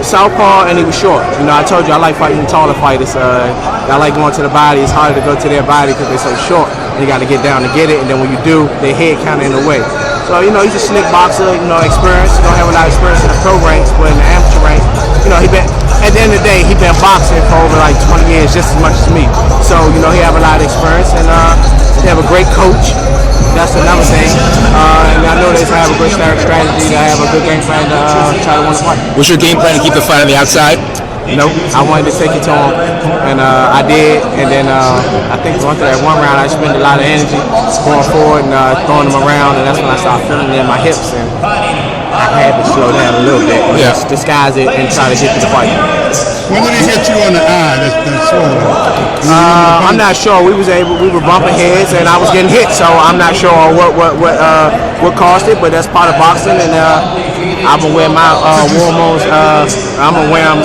Southpaw, and he was short. You know, I told you I like fighting taller fighters. I like going to the body. It's harder to go to their body because they're so short. You got to get down to get it, and then when you do, their head kind of in the way. So, you know, he's a slick boxer, you know, experienced. He don't have a lot of experience in the pro ranks, but in the amateur rank, you know, at the end of the day, he been boxing for over like 20 years, just as much as me. So, you know, he have a lot of experience, and they have a great coach. That's another thing. And I know they have a good strategy. They have a good game plan to try to win the fight. Was your game plan to keep the fight on the outside? Nope. I wanted to take it to him, and I did. And then I think after that one round, I spent a lot of energy going forward and throwing him around, and that's when I started feeling it in my hips, and I had to slow down a little bit, just disguise it and try to get to the fight. When did he hit you on the eye? That's I'm not sure. We were bumping heads, and I was getting hit, so I'm not sure what caused it. But that's part of boxing, and I'm gonna wear my hormones. I'm gonna wear them,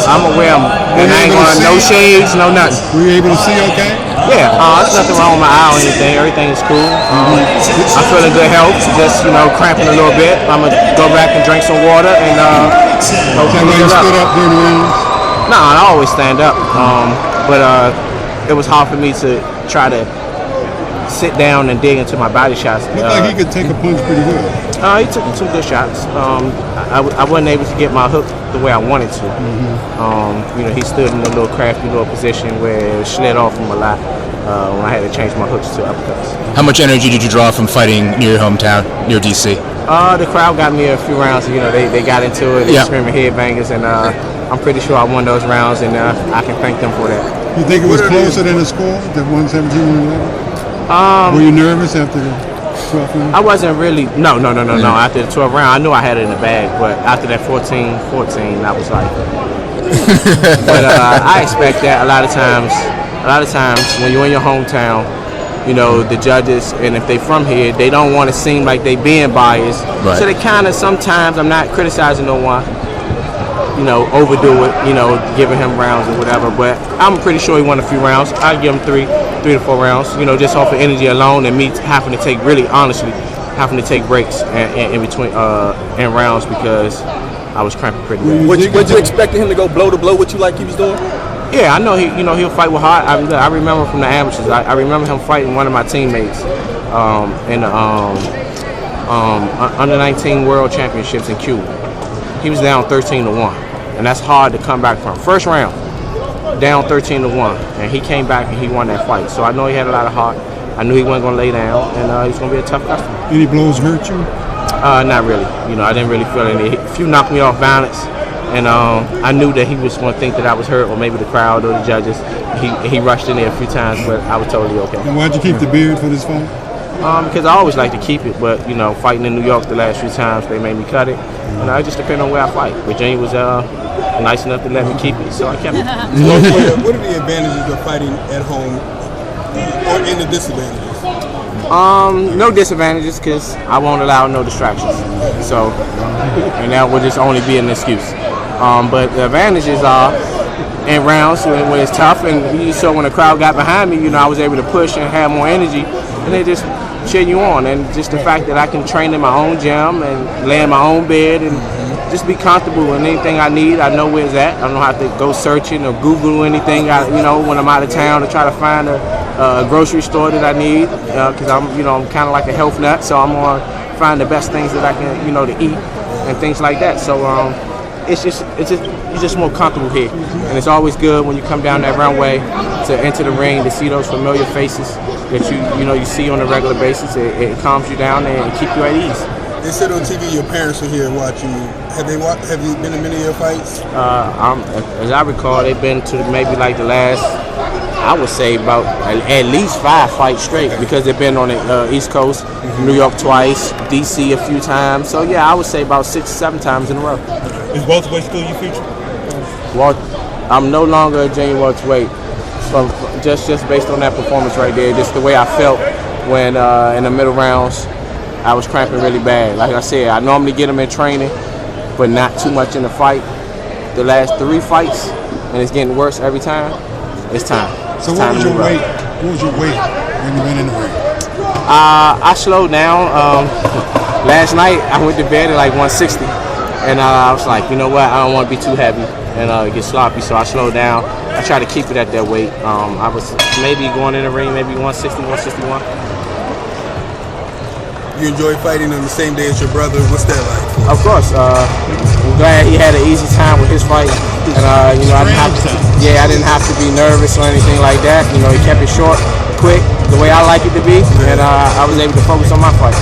and I ain't gonna no shades, no nothing. Were you able to see okay? Yeah, there's nothing wrong with my eye or anything. Everything is cool. I'm feeling good health. Just cramping a little bit. I'm gonna go back and drink some water and hopefully you stood up during the rounds? No, I always stand up. But it was hard for me to try to sit down and dig into my body shots. Looked like he could take a punch pretty good. He took some good shots. I wasn't able to get my hook the way I wanted to. You know, he stood in a little crafty little position where it slid off him a lot when I had to change my hooks to uppercuts. How much energy did you draw from fighting near your hometown, near DC? The crowd got me a few rounds. You know, they got into it. They screaming headbangers, and I'm pretty sure I won those rounds, and I can thank them for that. You think it was closer than the score, the 117-111? Were you nervous after the 12th round? I wasn't really. No. After the 12th round, I knew I had it in the bag, but after that 14, I was like. But I expect that a lot of times when you're in your hometown, you know, the judges, and if they from here, they don't want to seem like they being biased. Right. So they kind of sometimes, I'm not criticizing no one, you know, overdo it, you know, giving him rounds or whatever. But I'm pretty sure he won a few rounds. I'd give him three to four rounds, you know, just off of energy alone, and me having to take, really honestly, having to take breaks in between in rounds because I was cramping pretty bad. Would you expect him to go blow to blow with you like he was doing? Yeah, I know he'll fight with heart. I remember from the amateurs. I remember him fighting one of my teammates in the under 19 World Championships in Cuba. He was down 13-1, and that's hard to come back from. First round, down 13-1, and he came back and he won that fight. So I know he had a lot of heart. I knew he wasn't going to lay down, and he was going to be a tough customer. Any blows hurt you? Not really. You know, I didn't really feel any. A few knocked me off balance. And I knew that he was going to think that I was hurt, or maybe the crowd or the judges. He rushed in there a few times, but I was totally okay. And why'd you keep the beard for this fight? Because I always like to keep it, but you know, fighting in New York the last few times, they made me cut it. And it just depends on where I fight. Virginia was nice enough to let me keep it, so I kept it. What are the advantages of fighting at home, or any disadvantages? No disadvantages, because I won't allow no distractions. So, and that would just only be an excuse. But the advantages are in rounds when it's tough, and you saw when the crowd got behind me, you know, I was able to push and have more energy, and they just cheer you on. And just the fact that I can train in my own gym and lay in my own bed and just be comfortable in anything I need. I know where it's at. I don't have to go searching or Google anything. You know, when I'm out of town to try to find a grocery store that I need, because I'm kind of like a health nut, so I'm gonna find the best things that I can, you know, to eat and things like that. So you're just more comfortable here, and it's always good when you come down that runway to enter the ring to see those familiar faces that you see on a regular basis. It calms you down and keep you at ease. They said on TV your parents are here watching you. Have you been to many of your fights? As I recall, they've been to maybe like the last, I would say about at least 5 fights straight, because they've been on the East Coast, New York twice, DC a few times. So yeah, I would say about 6-7 times in a row. Is welterweight still your future? Well, I'm no longer a junior welterweight. Just based on that performance right there, just the way I felt when in the middle rounds, I was cramping really bad. Like I said, I normally get them in training, but not too much in the fight. The last 3 fights, and it's getting worse every time. It's time. So what was your weight? What was your weight when you went in the ring? I slowed down. Last night I went to bed at like 160, And I was like, you know what? I don't want to be too heavy and get sloppy, so I slowed down. I tried to keep it at that weight. I was maybe going in the ring, maybe 160, 161. You enjoy fighting on the same day as your brother. What's that like? Of course. I'm glad he had an easy time with his fight, and you know, I didn't have to be nervous or anything like that. You know, he kept it short, quick, the way I like it to be, and I was able to focus on my fight.